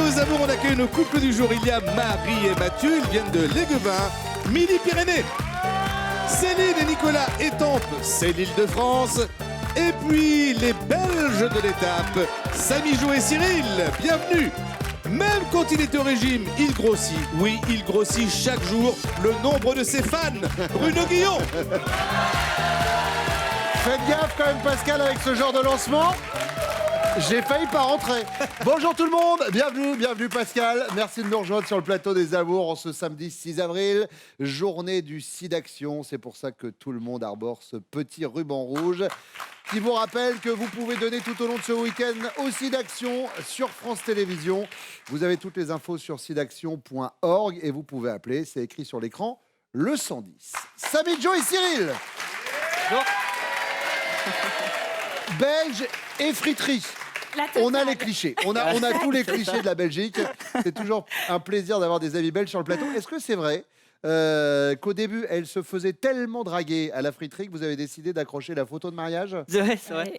aux amours, on accueille nos couples du jour. Il y a Marie et Mathieu, ils viennent de Léguevin, Midi-Pyrénées. Céline et Nicolas Étampes, c'est l'Île-de-France. Et puis les Belges de l'étape, Samy Jo et Cyril, bienvenue. Même quand il est au régime, il grossit. Oui, il grossit chaque jour le nombre de ses fans. Bruno Guillon. Faites gaffe quand même Pascal avec ce genre de lancement. J'ai failli pas rentrer. Bonjour tout le monde, bienvenue Pascal. Merci de nous rejoindre sur le plateau des Amours en ce samedi 6 avril, journée du SIDAction. C'est pour ça que tout le monde arbore ce petit ruban rouge qui vous rappelle que vous pouvez donner tout au long de ce week-end au SIDAction sur France Télévisions. Vous avez toutes les infos sur sidaction.org et vous pouvez appeler, c'est écrit sur l'écran, le 110. Samy Jo et Cyril. Bon. Belge et friterie. On a les clichés. On a tous les clichés de la Belgique. C'est toujours un plaisir d'avoir des amis belges sur le plateau. Est-ce que c'est vrai qu'au début, elle se faisait tellement draguer à la friterie que vous avez décidé d'accrocher la photo de mariage? C'est vrai.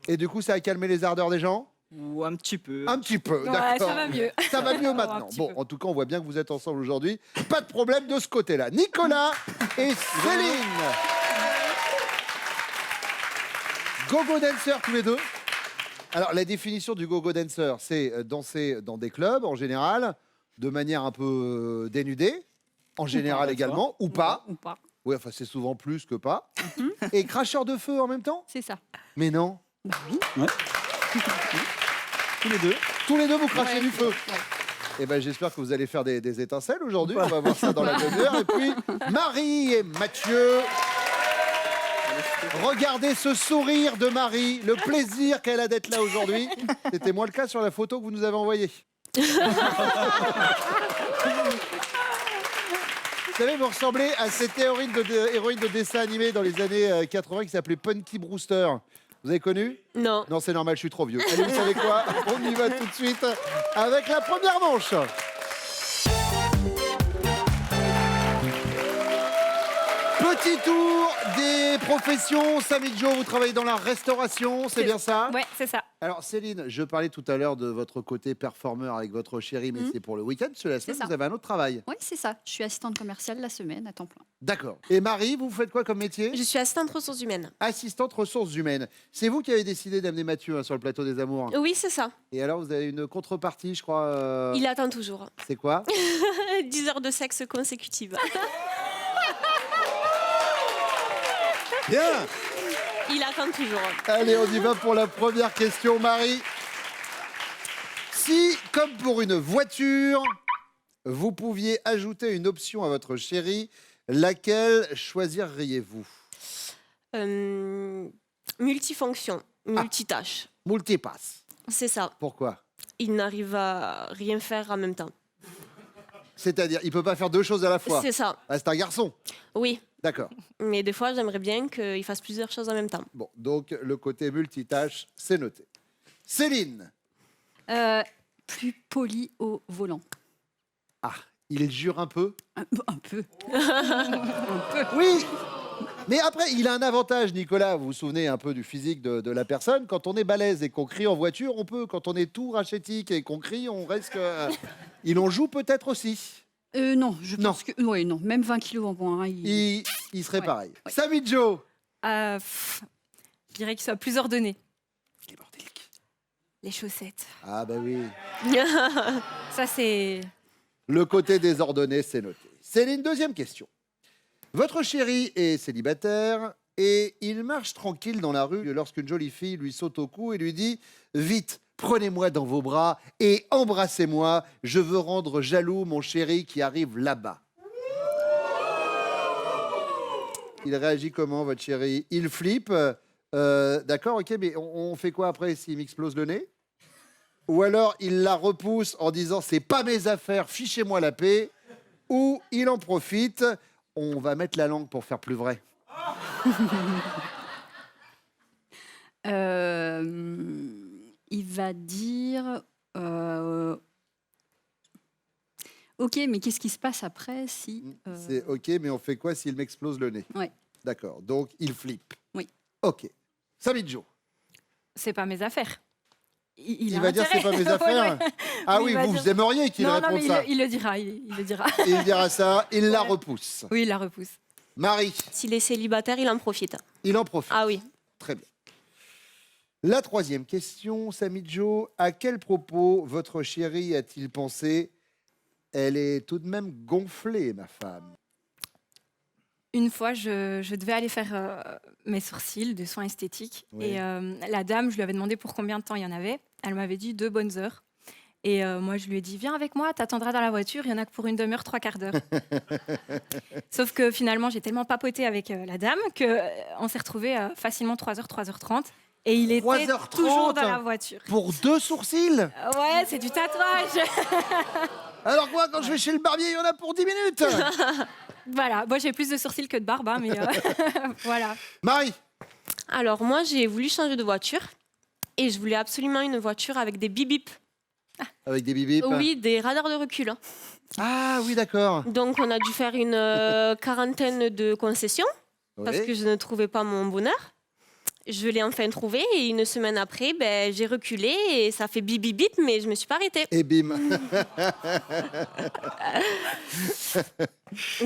Et du coup, ça a calmé les ardeurs des gens? Ou un petit peu. Un petit peu, Ouais, d'accord. ça va mieux. Ça va mieux maintenant. Bon, en tout cas, on voit bien que vous êtes ensemble aujourd'hui. Pas de problème de ce côté-là. Nicolas et Céline. Go-go dancer tous les deux. Alors, la définition du go-go dancer, c'est danser dans des clubs, en général, de manière un peu dénudée, en général également, ou pas. Ou pas. Oui, enfin, c'est souvent plus que pas. Et cracheur de feu en même temps? C'est ça. Mais non. Bah oui. Ouais. Tous les deux. Tous les deux, vous crachez Ouais. du feu. Ouais. Eh ben, j'espère que vous allez faire des étincelles aujourd'hui. On va voir ça dans la demi-heure. Et puis, Marie et Mathieu. Regardez ce sourire de Marie, le plaisir qu'elle a d'être là aujourd'hui. C'était moins le cas sur la photo que vous nous avez envoyée. Vous savez, vous ressemblez à cette héroïne de dessin animé dans les années 80 qui s'appelait Punky Brewster. Vous avez connu? Non. Non, c'est normal, je suis trop vieux. Allez, vous savez quoi? On y va tout de suite avec la première manche. Petit tour des professions. Samy Jo, vous travaillez dans la restauration, c'est bien ça? Ouais, c'est ça. Alors Céline, je parlais tout à l'heure de votre côté performeur avec votre chérie, mais c'est pour le week-end. La semaine, ça. vous avez un autre travail. Oui, c'est ça. Je suis assistante commerciale la semaine à temps plein. D'accord. Et Marie, vous faites quoi comme métier? Je suis assistante ressources humaines. Assistante ressources humaines. C'est vous qui avez décidé d'amener Mathieu sur le plateau des Amours. Oui, c'est ça. Et alors, vous avez une contrepartie, je crois. Il attend toujours. C'est quoi? 10 heures de sexe consécutives. Bien. Il attend toujours. Allez, on y va pour la première question, Marie. Si, comme pour une voiture, vous pouviez ajouter une option à votre chérie, laquelle choisiriez-vous? Multifonction, multitâche. Multipass. C'est ça. Pourquoi? Il n'arrive à rien faire en même temps. C'est-à-dire, il peut pas faire deux choses à la fois. C'est ça. Ah, c'est un garçon. Oui. D'accord. Mais des fois, j'aimerais bien qu'il fasse plusieurs choses en même temps. Bon, donc le côté multitâche, c'est noté. Céline. Plus poli au volant. Ah, il jure un peu. Un peu. Oui. Mais après, il a un avantage, Nicolas. Vous vous souvenez un peu du physique de la personne. Quand on est balèze et qu'on crie en voiture, on peut. Quand on est tout rachétique et qu'on crie, on reste... Il en joue peut-être aussi. Non, je Non. pense que... Oui, non. Même 20 kilos en moins. Il serait Ouais, pareil. ouais. Samy Jo. Je dirais qu'il soit plus ordonné. Il est bordélique. Les chaussettes. Ah bah oui. Ça, c'est... Le côté désordonné, c'est noté. Céline, deuxième question. Votre chéri est célibataire et il marche tranquille dans la rue lorsqu'une jolie fille lui saute au cou et lui dit « Vite, prenez-moi dans vos bras et embrassez-moi. Je veux rendre jaloux mon chéri qui arrive là-bas. » Il réagit comment, votre chéri? Il flippe. D'accord, ok, mais on fait quoi après s'il m'explose le nez? Ou alors il la repousse en disant « C'est pas mes affaires, fichez-moi la paix. » Ou il en profite. On va mettre la langue pour faire plus vrai. Il va dire... Ok, mais qu'est-ce qui se passe après si... C'est ok, mais on fait quoi s'il m'explose le nez? Ouais. D'accord, donc il flippe. Oui. Ok. Samy Jo. C'est pas mes affaires. Il a va dire c'est intérêt. pas mes Ouais, affaires. ouais. Ah Oui, oui, il va vous dire- aimeriez qu'il Non, réponde mais ça. il le dira, il le dira. Il dira ça, il la Ouais. repousse. Oui, il la repousse. Marie, S'il est célibataire, il en profite. il en profite. Ah oui. Très bien. La troisième question, Samy Joe. À quel propos votre chéri a-t-il pensé? Elle est tout de même gonflée, ma femme. Une fois, je devais aller faire mes sourcils de soins esthétiques. Oui. Et la dame, je lui avais demandé pour combien de temps il y en avait. Elle m'avait dit 2 bonnes heures. Et moi, je lui ai dit, viens avec moi, t'attendras dans la voiture, il y en a que pour 1 demi-heure, 3/4 d'heure. Sauf que finalement, j'ai tellement papoté avec la dame qu'on s'est retrouvés facilement 3h, 3h30. Et il était 3h30 toujours dans la voiture. Pour 2 sourcils? Ouais, c'est du tatouage. Alors quoi, quand je vais chez le barbier, il y en a pour 10 minutes. Voilà, moi j'ai plus de sourcils que de barbe, hein, mais voilà. Marie, Alors moi, j'ai voulu changer de voiture et je voulais absolument une voiture avec des bip-bip. avec des bibip. Oui, des radars de recul. Ah oui, d'accord. Donc on a dû faire une quarantaine de concessions parce Oui. que je ne trouvais pas mon bonheur. Je l'ai enfin trouvé et 1 semaine après, ben, j'ai reculé et ça fait bip bip bip, mais je me suis pas arrêtée. Et bim.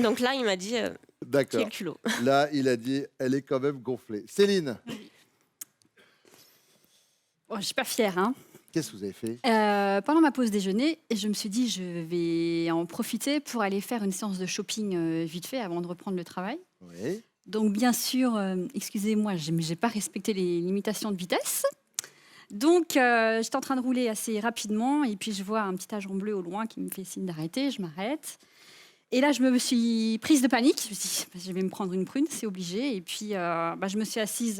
Donc là, il m'a dit, D'accord. quel culot. Là, il a dit, elle est quand même gonflée. Céline, Bon, je suis pas fière. Hein. qu'est-ce que vous avez fait? Pendant ma pause déjeuner, je me suis dit je vais en profiter pour aller faire une séance de shopping vite fait avant de reprendre le travail. Oui. Donc bien sûr, excusez-moi, j'ai pas respecté les limitations de vitesse. Donc j'étais en train de rouler assez rapidement et puis je vois un petit agent bleu au loin qui me fait signe d'arrêter. Je m'arrête. Et là, je me suis prise de panique. Je me suis dit, je vais me prendre une prune, c'est obligé. Et puis je me suis assise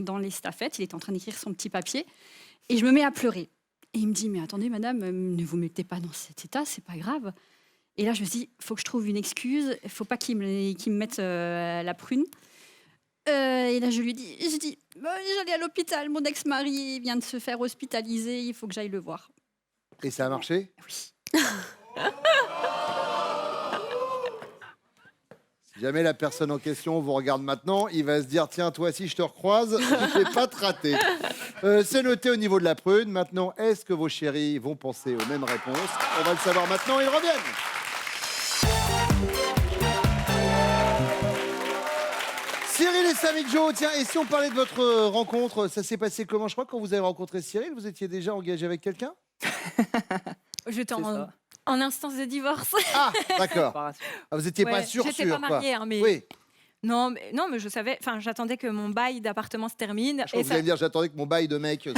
dans les staffettes. Il était en train d'écrire son petit papier. Et je me mets à pleurer. Et il me dit, mais attendez, madame, ne vous mettez pas dans cet état, c'est pas grave. Et là, je me suis dit, il faut que je trouve une excuse. Il ne faut pas qu'il me mette la prune. Et là, je lui dis, j'allais à l'hôpital. Mon ex-mari vient de se faire hospitaliser. Il faut que j'aille le voir. Et ça a marché? Oui. Si jamais la personne en question vous regarde maintenant, il va se dire, tiens, toi, si je te recroise, je ne vais pas te rater. C'est noté au niveau de la prune. Maintenant, est-ce que vos chéris vont penser aux mêmes réponses? On va le savoir maintenant, ils reviennent. Cyril et Samy Joe, tiens, et si on parlait de votre rencontre, ça s'est passé comment? Je crois que quand vous avez rencontré Cyril, vous étiez déjà engagé avec quelqu'un? J'étais C'est en, ça. en instance de divorce. Ah, d'accord. Séparation. Ah, vous n'étiez pas Ouais, sûr, j'étais sûr, pas quoi. mariée, hein, mais Oui, non, mais je savais. Enfin, j'attendais que mon bail d'appartement se termine. je crois que vous allez me dire, j'attendais que mon bail de mec... Ben,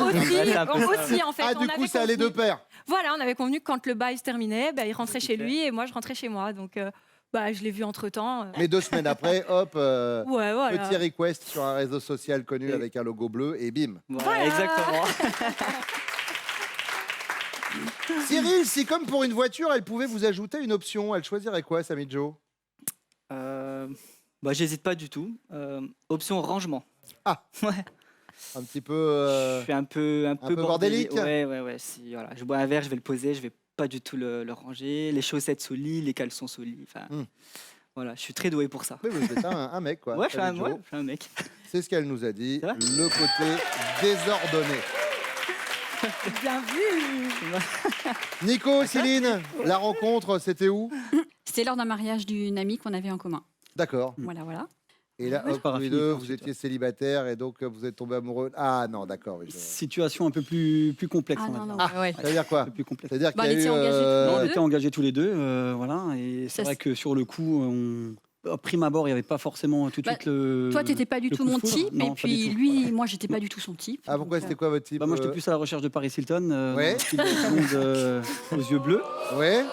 aussi, Ouais, c'est un peu ça. aussi, en fait. Ah, on du coup, avait ça allait de convenu- pair. Voilà, on avait convenu que quand le bail se terminait, il rentrait chez Super. lui et moi, je rentrais chez moi. Donc, je l'ai vu entre-temps. Mais 2 semaines après, hop, Ouais, voilà. petit request sur un réseau social connu Et- avec un logo bleu, et bim. Voilà, exactement. Cyril, si comme pour une voiture, elle pouvait vous ajouter une option, elle choisirait quoi, Samy Joe? J'hésite pas du tout. Option rangement. Ah. Ouais. Un petit peu... Je suis un peu peu bordélique. Ouais. Si, voilà. Je bois un verre, je vais le poser, je vais pas du tout le ranger. Les chaussettes sous le lit, les caleçons sous le lit. Enfin, voilà, je suis très doué pour ça. Oui, vous êtes un mec, quoi. Ouais, je suis un, Samy Joe. ouais, je suis un mec. C'est ce qu'elle nous a dit, C'est vrai le côté désordonné. Bien vu. Nico, Céline, la rencontre, c'était où? C'était lors d'un mariage d'une amie qu'on avait en commun. D'accord. Voilà, voilà. Et là, Ouais, hop, pas tous les raffiné, deux, ensuite, vous étiez célibataires et donc vous êtes tombés amoureux. Ah non, d'accord. Oui, Situation un peu plus complexe. Ah on va non, non, dire. ouais. ça veut dire quoi? Un peu plus complexe. C'est-à-dire Bah, qu'il y a on était eu... engagés tous les On deux. était engagés tous les deux, voilà, et c'est Ça, vrai que sur le coup, à prime abord, il n'y avait pas forcément tout de Bah, suite le. Toi, t'étais pas du le tout coup de mon foudre. type, Non, et pas puis du tout. lui, moi, j'étais pas du tout son type. Ah, pourquoi Donc, c'était quoi votre type? Bah, moi, j'étais plus à la recherche de Paris Hilton, Ouais. dans le style de blonde, aux yeux bleus. Ouais.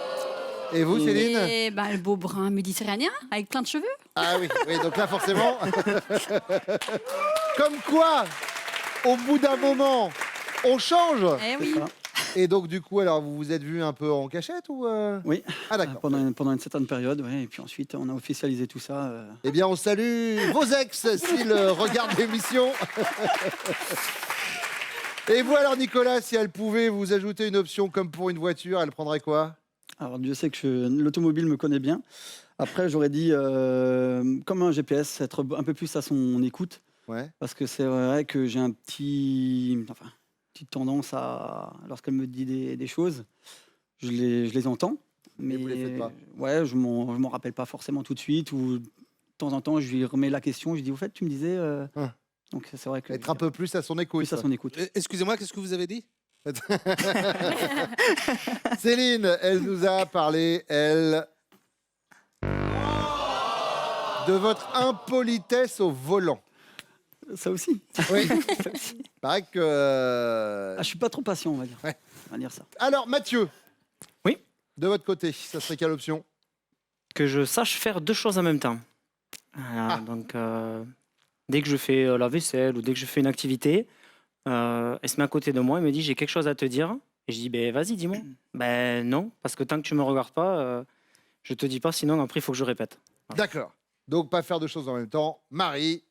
Et vous, Céline? Et le beau brun méditerranéen, avec plein de cheveux. Ah oui, oui, donc là, forcément... Comme quoi, au bout d'un moment, on change. Eh oui. C'est ça. Et donc, du coup, alors, vous vous êtes vus un peu en cachette ou... Oui, Ah d'accord. pendant une certaine période, ouais, et puis ensuite, on a officialisé tout ça. Eh bien, on salue vos ex s'ils regardent l'émission. Et vous alors, Nicolas, si elle pouvait vous ajouter une option comme pour une voiture, elle prendrait quoi? Alors, Dieu sait que l'automobile me connaît bien. Après, j'aurais dit, comme un GPS, être un peu plus à son écoute. Ouais. Parce que c'est vrai que j'ai un petit petite tendance à, lorsqu'elle me dit des choses, je les entends. Mais vous les faites pas. ouais, je m'en rappelle pas forcément tout de suite. Ou de temps en temps, je lui remets la question. Je dis, au fait, tu me disais. Donc c'est vrai que. Être un peu plus à son écoute. plus à son écoute. Excusez-moi, qu'est-ce que vous avez dit? Céline, elle nous a parlé, elle, de votre impolitesse au volant. Ça aussi. Oui. Paraît que. Je suis pas trop patient, on va dire. Ouais. On va dire ça. Alors, Mathieu. Oui. De votre côté, ça serait quelle option? Que je sache faire 2 choses en même temps. Donc, dès que je fais la vaisselle ou dès que je fais une activité, elle se met à côté de moi et me dit j'ai quelque chose à te dire. Et je dis ben vas-y, dis-moi. Ben non, parce que tant que tu me regardes pas, je te dis pas, sinon après il faut que je répète. D'accord. Donc, pas faire deux choses en même temps. Marie.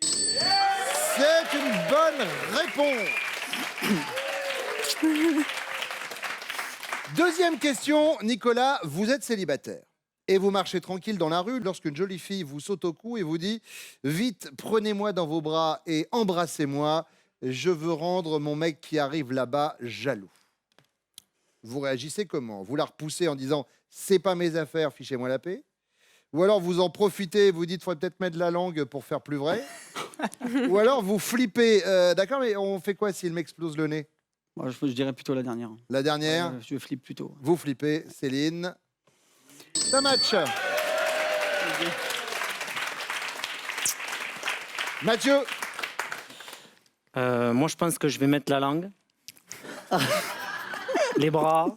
C'est une bonne réponse. Deuxième question, Nicolas, vous êtes célibataire et vous marchez tranquille dans la rue lorsqu'une jolie fille vous saute au cou et vous dit « Vite, prenez-moi dans vos bras et embrassez-moi, je veux rendre mon mec qui arrive là-bas jaloux. » Vous réagissez comment? Vous la repoussez en disant « C'est pas mes affaires, fichez-moi la paix » ou alors vous en profitez et vous dites « Faudrait peut-être mettre la langue pour faire plus vrai » ou alors vous flippez. D'accord, mais on fait quoi s'il m'explose le nez? Moi, je dirais plutôt la dernière. La dernière, Je flippe plutôt. vous flippez, Céline. Ça match. Mathieu, Moi je pense que je vais mettre la langue, les bras.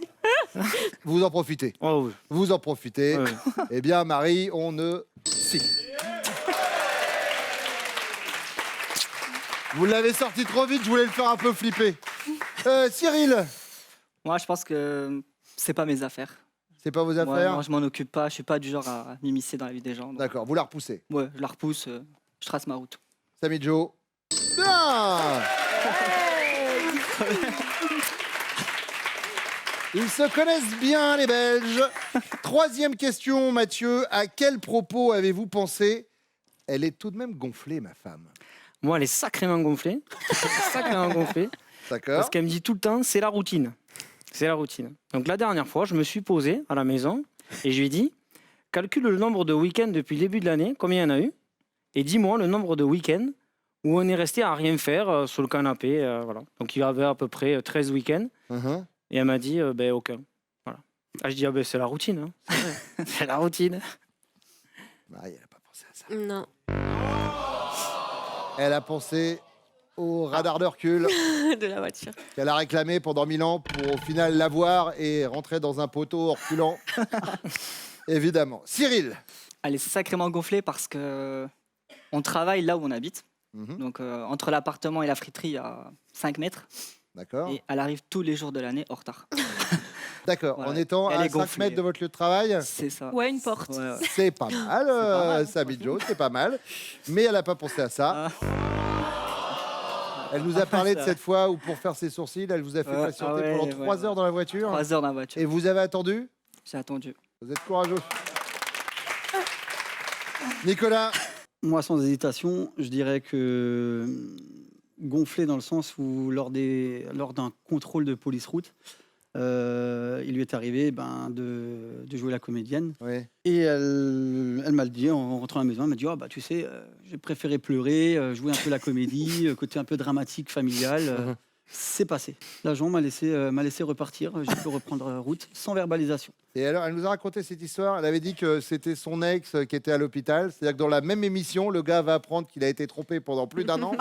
vous en profitez. Oh, oui. Vous en profitez. Ouais. Eh bien, Marie, on ne... Si. Vous l'avez sorti trop vite, je voulais le faire un peu flipper. Cyril, Moi, je pense que c'est pas mes affaires. c'est pas vos Moi, affaires? moi, je m'en occupe pas. Je suis pas du genre à m'immiscer dans la vie des gens. Donc, D'accord, vous la repoussez. ouais, je la repousse, je trace ma route. Samy Joe. Bien. Ils se connaissent bien, les Belges. Troisième question, Mathieu. À quel propos avez-vous pensé? Elle est tout de même gonflée, ma femme. Moi elle est sacrément gonflée. Sacrément gonflée. D'accord. Parce qu'elle me dit tout le temps, c'est la routine. C'est la routine. Donc la dernière fois, je me suis posé à la maison et je lui ai dit, calcule le nombre de week-ends depuis le début de l'année, combien il y en a eu, et dis-moi le nombre de week-ends où on est resté à rien faire sur le canapé. Voilà. Donc il y avait à peu près 13 week-ends. Mhm. Et elle m'a dit, ben aucun. Voilà. Ah, je dis, ah, ben, c'est la routine. Hein. C'est vrai. C'est la routine. Marie, elle n'a pas pensé à ça. Non. Elle a pensé au radar de recul De la voiture. qu'elle a réclamé pendant 1000 ans pour au final l'avoir et rentrer dans un poteau en reculant. Évidemment. Cyril. Elle est sacrément gonflée parce que on travaille là où on habite. Mhm. Donc, entre l'appartement et la friterie, il y a 5 mètres. D'accord. Et elle arrive tous les jours de l'année en retard. D'accord. Voilà. En étant Elle à est 5 gonflée. mètres de votre lieu de travail, C'est ça. Ouais, une porte. Ouais, ouais. c'est pas mal, mal, Samy Joe, c'est pas mal. Mais elle n'a pas pensé à ça. Elle nous a parlé de ça. cette fois où pour faire ses sourcils, elle vous a fait Ouais, patienter ah ouais, pendant ouais, 3 heures ouais. dans la voiture. 3 heures dans la voiture. Et vous avez attendu? J'ai attendu. Vous êtes courageux. Nicolas, Moi, sans hésitation, je dirais que gonflé dans le sens où lors d'un contrôle de police-route, il lui est arrivé de jouer la comédienne. oui. Et elle m'a dit, en rentrant à la maison, elle m'a dit, oh, bah, tu sais, j'ai préféré pleurer, jouer un peu la comédie, côté un peu dramatique, familial. C'est passé. L'agent m'a laissé repartir, j'ai pu reprendre route sans verbalisation. Et alors, elle nous a raconté cette histoire. Elle avait dit que c'était son ex qui était à l'hôpital. C'est-à-dire que dans la même émission, le gars va apprendre qu'il a été trompé pendant plus d'1 an.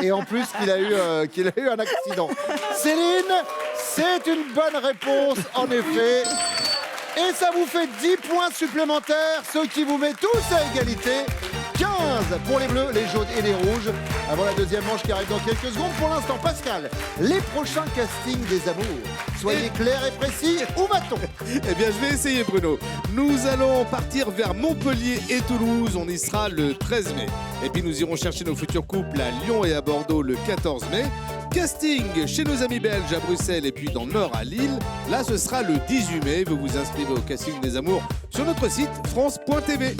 Et en plus, qu'il a eu un accident. Céline, c'est une bonne réponse, en effet. Et ça vous fait 10 points supplémentaires, ce qui vous met tous à égalité. 15 pour les bleus, les jaunes et les rouges. Avant la deuxième manche qui arrive dans quelques secondes. Pour l'instant, Pascal, les prochains castings des amours. Soyez clairs et précis, où va-t-on? Eh bien, je vais essayer, Bruno. Nous allons partir vers Montpellier et Toulouse. On y sera le 13 mai. Et puis, nous irons chercher nos futurs couples à Lyon et à Bordeaux le 14 mai. Casting chez nos amis belges à Bruxelles et puis dans le Nord à Lille. Là, ce sera le 18 mai. Vous vous inscrivez au casting des amours sur notre site france.tv.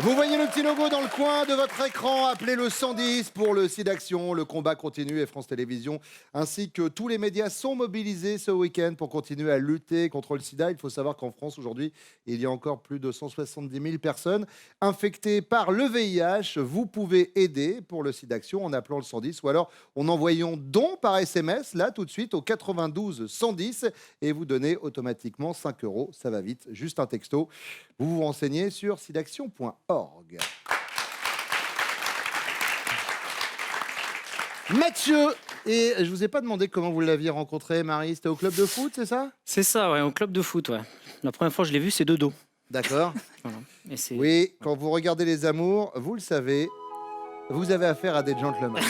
Vous voyez le petit logo dans le coin de votre écran. Appelez le 110 pour le SIDAction. Le combat continue et France Télévisions ainsi que tous les médias sont mobilisés ce week-end pour continuer à lutter contre le sida. Il faut savoir qu'en France aujourd'hui, il y a encore plus de 170 000 personnes infectées par le VIH. Vous pouvez aider pour le SIDAction en appelant le 110 ou alors en envoyant don par SMS là tout de suite au 92 110 et vous donnez automatiquement 5 €. Ça va vite, juste un texto. Vous vous renseignez sur sidaction.org. Mathieu, et je vous ai pas demandé comment vous l'aviez rencontré, Marie. C'était au club de foot, c'est ça? C'est ça, ouais, au club de foot, ouais. La première fois que je l'ai vu, c'est de dos. D'accord. Voilà. Et c'est... Oui, quand vous regardez Les Amours, vous le savez, vous avez affaire à des gentlemen.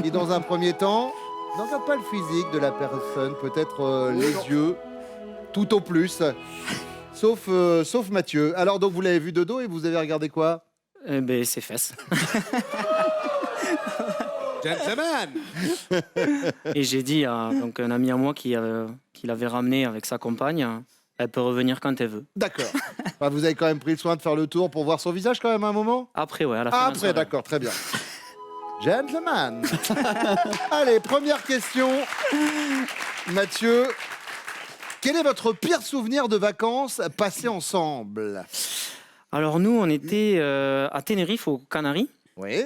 Et dans un premier temps, ne regarde pas le physique de la personne, peut-être les yeux, tout au plus. Sauf Mathieu. Alors donc vous l'avez vu de dos et vous avez regardé quoi? Ben, ses fesses. Gentleman. Et j'ai dit à donc, un ami à moi qui l'avait ramené avec sa compagne, elle peut revenir quand elle veut. D'accord. Enfin, vous avez quand même pris le soin de faire le tour pour voir son visage quand même à un moment? Après, ouais, à la fin. de la Après, soirée. d'accord, très bien. Gentleman. Allez, première question. Mathieu, quel est votre pire souvenir de vacances passées ensemble? Alors nous, on était à Tenerife, aux Canaries. Oui.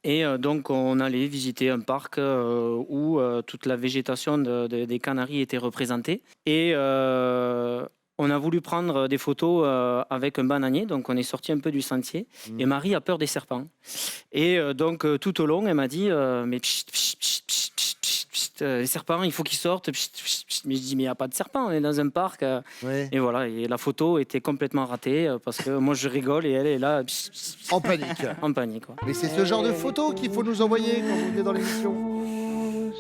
Et donc, on allait visiter un parc où toute la végétation des Canaries était représentée. Et on a voulu prendre des photos avec un bananier. Donc, on est sorti un peu du sentier. Et Marie a peur des serpents. Et donc, tout au long, elle m'a dit mais pchit, pchit, pchit, pchit, pchit, pchit, pchit, les serpents, il faut qu'ils sortent. Pchit, pchit, pchit. Mais je dis mais il n'y a pas de serpents, on est dans un parc. Oui. Et voilà, et la photo était complètement ratée parce que moi, je rigole et elle est là pchit, pchit, pchit, En panique. en panique, quoi. Mais c'est ce genre de photos qu'il faut nous envoyer quand vous venez dans l'émission.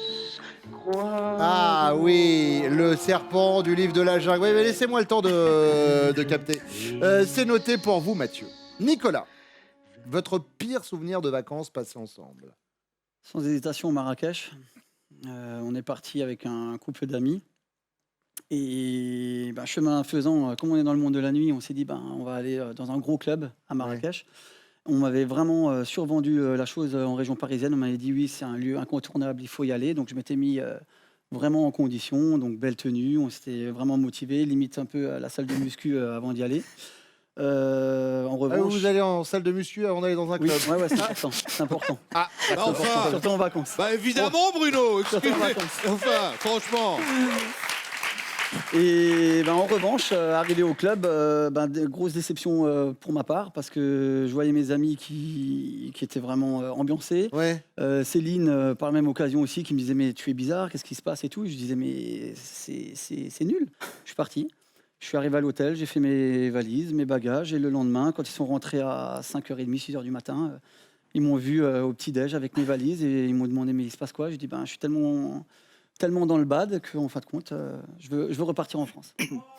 Ah oui, le serpent du livre de la jungle. Oui, mais laissez-moi le temps de capter. C'est noté pour vous, Mathieu. Nicolas, votre pire souvenir de vacances passées ensemble? Sans hésitation, Marrakech. On est parti avec un couple d'amis. Et chemin faisant, comme on est dans le monde de la nuit, on s'est dit on va aller dans un gros club à Marrakech. On m'avait vraiment survendu la chose en région parisienne. On m'avait dit oui, c'est un lieu incontournable, il faut y aller. Donc je m'étais mis vraiment en condition, donc belle tenue. On s'était vraiment motivé, limite un peu à la salle de muscu avant d'y aller. En revanche, vous allez en salle de muscu avant d'aller dans un oui, club? ouais, c'est important. C'est important. Ah, bah enfin. Surtout en vacances. Bah évidemment, Bruno. Surtout en Excusez. vacances. Enfin, franchement. Et en revanche, arrivé au club, grosse déception pour ma part parce que je voyais mes amis qui étaient vraiment ambiancés. Ouais. Céline, par la même occasion aussi, qui me disait mais tu es bizarre, qu'est-ce qui se passe et tout. Je disais mais c'est nul. Je suis parti. Je suis arrivé à l'hôtel, j'ai fait mes valises, mes bagages et le lendemain, quand ils sont rentrés à 5h30, 6h du matin, ils m'ont vu au petit-déj avec mes valises et ils m'ont demandé mais il se passe quoi? Je dis je suis tellement dans le bad qu'en fin de compte, je veux repartir en France.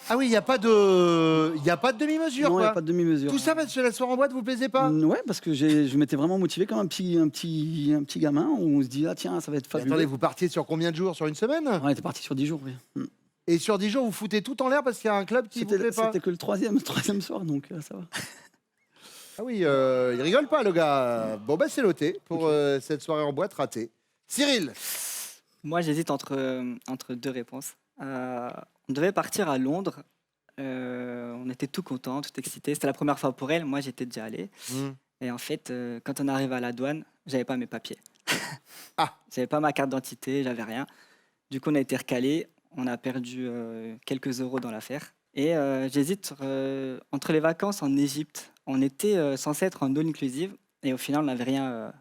Ah oui, il n'y a pas de demi-mesure, Non, il quoi. n'y a pas de demi-mesure. Tout ça, parce que la soirée en boîte, vous plaisait pas? Ouais, parce que je m'étais vraiment motivé comme un petit gamin où on se dit tiens, ça va être Mais fabuleux. attendez, vous partiez sur combien de jours? Sur une semaine? On était parti sur 10 jours, oui. Et sur 10 jours, vous foutez tout en l'air parce qu'il y a un club qui vous plaît pas? C'était que le troisième soir, donc ça va. Ah oui, il rigole pas, le gars. Bon, c'est noté pour cette soirée en boîte ratée. Cyril. Moi, j'hésite entre deux réponses. On devait partir à Londres. On était tout contents, tout excités. C'était la première fois pour elle. Moi, j'étais déjà allé. Et en fait, quand on arrive à la douane, j'avais pas mes papiers. Ah. J'avais pas ma carte d'identité, j'avais rien. Du coup, on a été recalés. On a perdu quelques euros dans l'affaire. Et j'hésite entre les vacances en Égypte. On était censé être en all-inclusive. Et au final, on n'avait rien.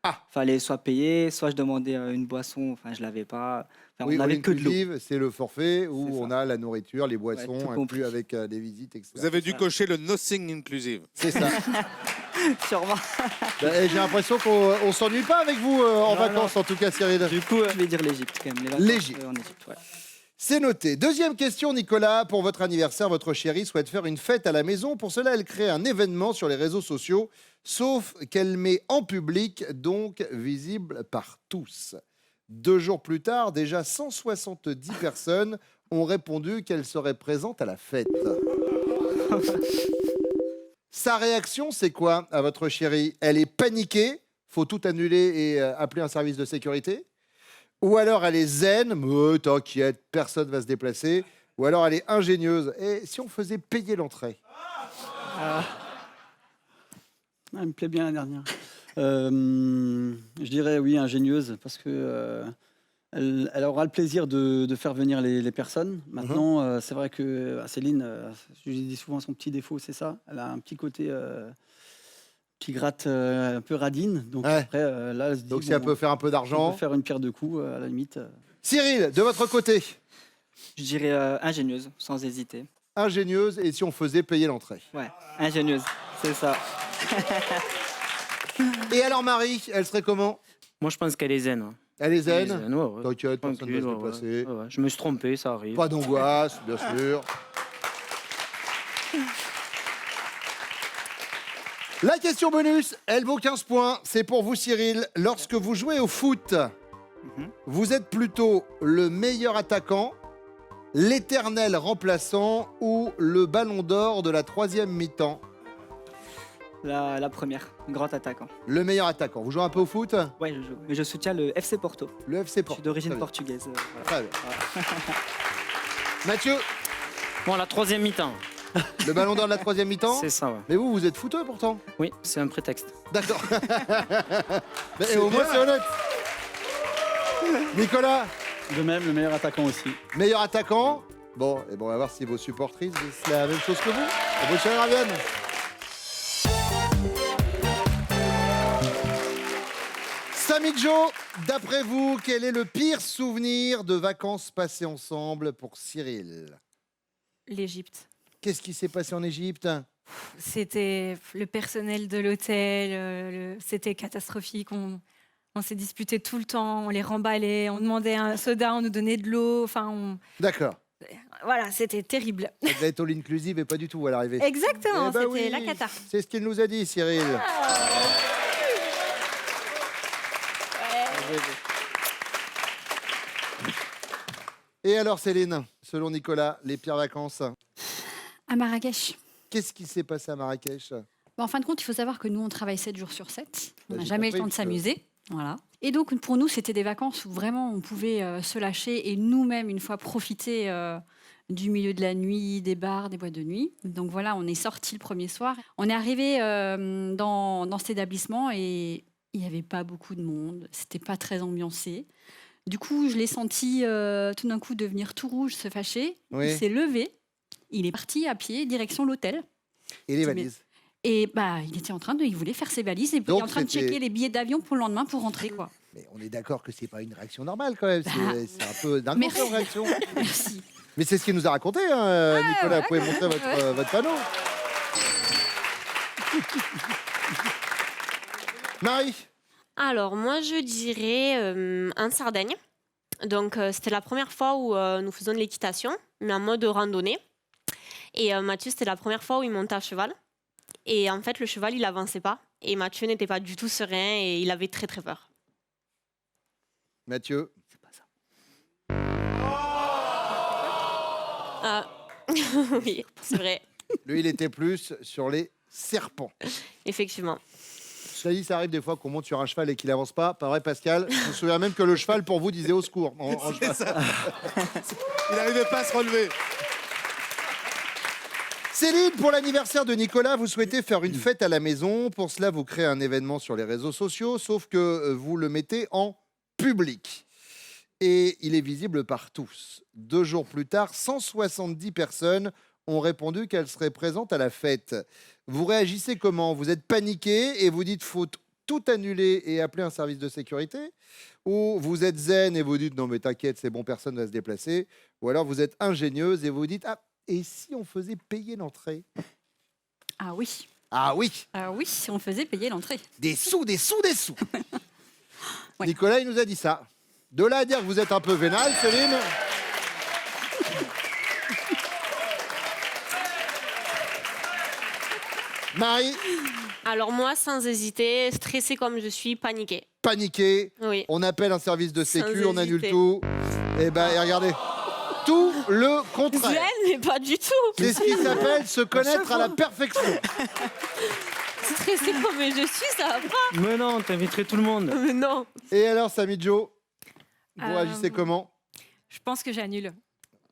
Ah. Fallait soit payer, soit je demandais une boisson. Enfin, je l'avais pas. Enfin, Oui, on n'avait que de l'eau. all-inclusive, c'est le forfait où C'est ça. on a la nourriture, les boissons, tout inclus compris. avec des visites, etc. Vous avez dû ça. cocher le nothing inclusive. C'est ça. Sûrement. Et j'ai l'impression qu'on s'ennuie pas avec vous en vacances, en tout cas, Cyril. Du coup, je vais dire l'Égypte quand même. Les vacances, L'Égypte. en Égypte, ouais. C'est noté. Deuxième question, Nicolas. Pour votre anniversaire, votre chérie souhaite faire une fête à la maison. Pour cela, elle crée un événement sur les réseaux sociaux, sauf qu'elle met en public, donc visible par tous. 2 jours plus tard, déjà 170 personnes ont répondu qu'elles seraient présentes à la fête. Sa réaction, c'est quoi à votre chérie? Elle est paniquée, faut tout annuler et appeler un service de sécurité? Ou alors elle est zen, mais t'inquiète, personne va se déplacer? Ou alors elle est ingénieuse, et si on faisait payer l'entrée? Elle me plaît bien la dernière. Je dirais oui, ingénieuse, parce que elle aura le plaisir de faire venir les personnes. Maintenant, c'est vrai que Céline, je lui dis souvent son petit défaut, c'est ça. Elle a un petit côté qui gratte un peu radine. Donc après, là, elle se dit, donc si elle peut faire un peu d'argent. On peut faire une pierre deux coups, à la limite. Cyril, de votre côté? Je dirais ingénieuse, sans hésiter. Ingénieuse, et si on faisait payer l'entrée? Ouais, ingénieuse, c'est ça. Et alors Marie, elle serait comment? Moi, je pense qu'elle est zen. Elle est zen? Ouais. T'inquiète, personne Tranquille, ne va se déplacer. ouais. Je me suis trompé, ça arrive. Pas d'angoisse, bien sûr. La question bonus, elle vaut 15 points. C'est pour vous, Cyril. Lorsque vous jouez au foot, vous êtes plutôt le meilleur attaquant, l'éternel remplaçant ou le ballon d'or de la 3e mi-temps? La première, grand attaquant. Le meilleur attaquant. Vous jouez un peu au foot? Ouais, je joue. Mais je soutiens le FC Porto. Le FC Je Porto. suis d'origine Très bien. portugaise. Voilà. Très bien. Mathieu, Bon, la 3e mi-temps. le ballon d'or de la 3e mi-temps? C'est ça, ouais. Mais vous êtes footeux pourtant. Oui, c'est un prétexte. D'accord. Mais au moins c'est honnête. Nicolas, De même, le meilleur attaquant aussi. meilleur attaquant. Bon, et bon, on va voir si vos supportrices disent la même chose que vous. Et vos chéris reviennent. Samy Joe, d'après vous, quel est le pire souvenir de vacances passées ensemble pour Cyril? L'Égypte. Qu'est-ce qui s'est passé en Égypte? C'était le personnel de l'hôtel, c'était catastrophique. On s'est disputé tout le temps, on les remballait, on demandait un soda, on nous donnait de l'eau. Enfin, D'accord. voilà, c'était terrible. Ça devait être all inclusive et pas du tout à l'arrivée. Exactement, Eh ben c'était oui, la cata. C'est ce qu'il nous a dit, Cyril. Et alors, Céline, selon Nicolas, les pires vacances? À Marrakech. Qu'est-ce qui s'est passé à Marrakech? En fin de compte, il faut savoir que nous, on travaille 7 jours sur 7. On Bah, n'a j'ai jamais eu le compris temps de que- s'amuser. Voilà. Et donc, pour nous, c'était des vacances où vraiment on pouvait se lâcher et nous-mêmes, une fois, profiter du milieu de la nuit, des bars, des boîtes de nuit. Donc voilà, on est sorti le premier soir. On est arrivé dans cet établissement et il n'y avait pas beaucoup de monde. C'était pas très ambiancé. Du coup, je l'ai senti tout d'un coup devenir tout rouge, se fâcher. Oui. Il s'est levé. Il est parti à pied, direction l'hôtel. Et les valises? Et bah, il était en train de, il voulait faire ses valises et il Donc, est en train de c'était- checker les billets d'avion pour le lendemain pour rentrer, quoi. Mais on est d'accord que c'est pas une réaction normale quand même. Bah, C'est un peu dingue merci. comme réaction. Merci. Mais c'est ce qu'il nous a raconté, hein, Nicolas. ouais, Vous pouvez montrer votre panneau. Marie? Alors, moi, je dirais en Sardaigne. Donc, c'était la première fois où nous faisons de l'équitation, mais en mode randonnée. Et Mathieu, c'était la première fois où il montait à cheval. Et en fait, le cheval, il avançait pas. Et Mathieu n'était pas du tout serein et il avait très, très peur. Mathieu? C'est pas ça. Ah, oui, c'est vrai, Lui, il était plus sur les serpents. effectivement. Cela dit, ça arrive des fois qu'on monte sur un cheval et qu'il avance pas. Pas vrai, Pascal? Je me souviens même que le cheval, pour vous, disait au secours. En cheval. Il n'arrivait pas à se relever. Céline, pour l'anniversaire de Nicolas, vous souhaitez faire une fête à la maison. Pour cela, vous créez un événement sur les réseaux sociaux, sauf que vous le mettez en public. Et il est visible par tous. 2 jours plus tard, 170 personnes ont répondu qu'elles seraient présentes à la fête. Vous réagissez comment? Vous êtes paniqué et vous dites faut tout annuler et appeler un service de sécurité? Ou vous êtes zen et vous dites non mais t'inquiète, c'est bon, personne ne va se déplacer? Ou alors vous êtes ingénieuse et vous dites ah, et si on faisait payer l'entrée? Ah oui. Ah oui, Ah oui, si on faisait payer l'entrée. des sous, des sous, des sous. Ouais. Nicolas, il nous a dit ça. De là à dire que vous êtes un peu vénal, Céline. Marie, Alors moi, sans hésiter, stressée comme je suis, paniquée. paniqué. Oui. On appelle un service de sécu, Sans on annule hésiter. tout. Et ben, et regardez. tout le contraire. Zen, mais pas du tout. C'est ce qui s'appelle se connaître à la perfection. Stressée comme je suis, ça va pas. Mais non, t'inviterais tout le monde. Mais non. Et alors, Samy Jo, vous réagissez comment? Je pense que j'annule.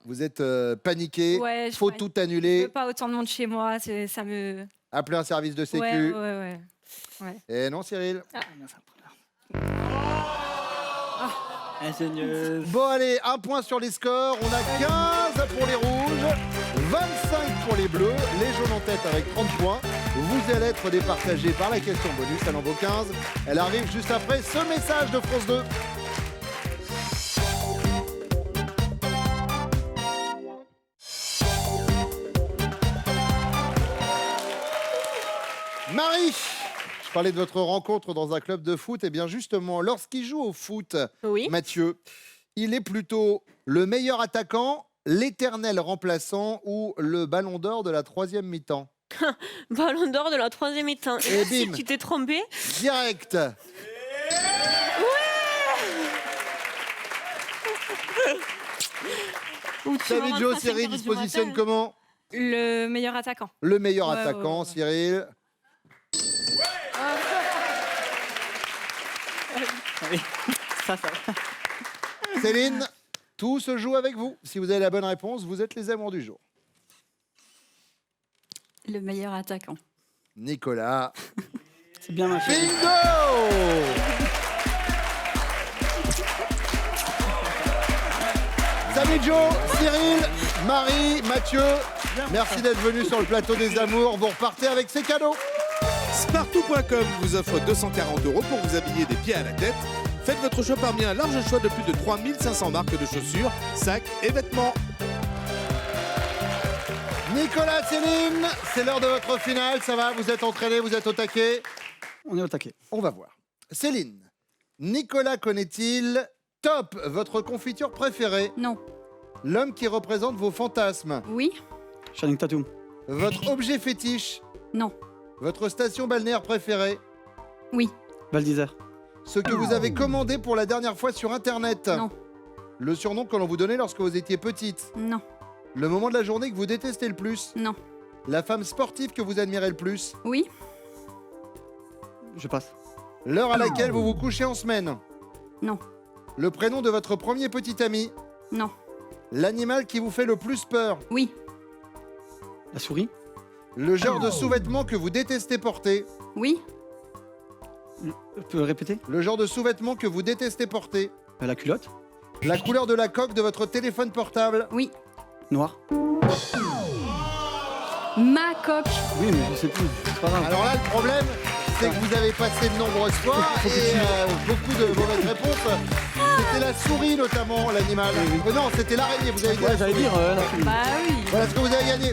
Vous êtes paniqué, Ouais, faut je tout veux annuler, pas autant de monde chez moi, ça me. appeler un service de sécu. Ouais. Et non, Cyril. Ingénieuse. Bon, allez, un point sur les scores. On a 15 pour les rouges, 25 pour les bleus, les jaunes en tête avec 30 points. Vous allez être départagés par la question bonus, elle en vaut 15. Elle arrive juste après ce message de France 2. Marie, je parlais de votre rencontre dans un club de foot. Et bien justement, lorsqu'il joue au foot, Oui. Mathieu, il est plutôt le meilleur attaquant, l'éternel remplaçant ou le ballon d'or de la troisième mi-temps? Ballon d'or de la troisième mi-temps. Et Si bim. tu t'es trompé. Direct. Ou tu vas Samy rentrer Jo, à 5 Cyril, heures il se du positionne matin. comment? Le meilleur attaquant. Le meilleur Ouais, attaquant, ouais. Cyril. Oui. Ça. Céline, tout se joue avec vous. Si vous avez la bonne réponse, vous êtes les amours du jour. Le meilleur attaquant. Nicolas. C'est bien ma chérie. Bingo! Samy Jo, Cyril, Marie, Mathieu, merci d'être venus sur le plateau des amours. Vous repartez avec ces cadeaux. Spartou.com vous offre 240 € pour vous habiller des pieds à la tête. Faites votre choix parmi un large choix de plus de 3500 marques de chaussures, sacs et vêtements. Nicolas, Céline, c'est l'heure de votre finale. Ça va? Vous êtes entraînés, vous êtes au taquet? On est au taquet. On va voir. Céline, Nicolas connaît-il Top, votre confiture préférée? Non. L'homme qui représente vos fantasmes? Oui. Channing Tatum. Votre objet fétiche? Non. Votre station balnéaire préférée? Oui. Val d'Isère. Ce que vous avez commandé pour la dernière fois sur Internet? Non. Le surnom que l'on vous donnait lorsque vous étiez petite? Non. Le moment de la journée que vous détestez le plus? Non. La femme sportive que vous admirez le plus? Oui. Je passe. L'heure à laquelle vous vous couchez en semaine? Non. Le prénom de votre premier petit ami? Non. L'animal qui vous fait le plus peur? Oui. La souris. Le genre de sous-vêtements que vous détestez porter? Oui. Tu peux répéter? Le genre de sous-vêtements que vous détestez porter? La culotte. La couleur de la coque de votre téléphone portable? Oui. Noir. Ma coque. Oui, mais je sais plus. C'est pas grave. Alors là, le problème, c'est que vous avez passé de nombreuses fois et beaucoup de mauvaises réponses. C'était la souris notamment, l'animal. Non, c'était l'araignée, vous avez dit. Ouais, la j'allais souris. dire la souris. Bah oui. Voilà ce que vous avez gagné.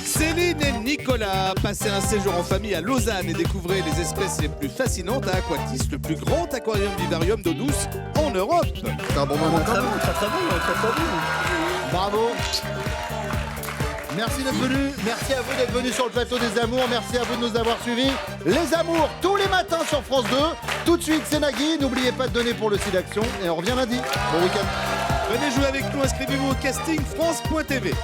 Céline et Nicolas, passez un séjour en famille à Lausanne et découvrez les espèces les plus fascinantes à Aquatis, le plus grand aquarium-vivarium d'eau douce en Europe. C'est un bon moment quand Très même. bon, très bon. Bravo. Merci d'être venu. Merci à vous d'être venus sur le plateau des amours. Merci à vous de nous avoir suivis. Les amours, tous les matins sur France 2. Tout de suite, c'est Nagui. N'oubliez pas de donner pour le site d'action. Et on revient lundi. Bon week-end. Venez jouer avec nous, inscrivez-vous au casting France.tv.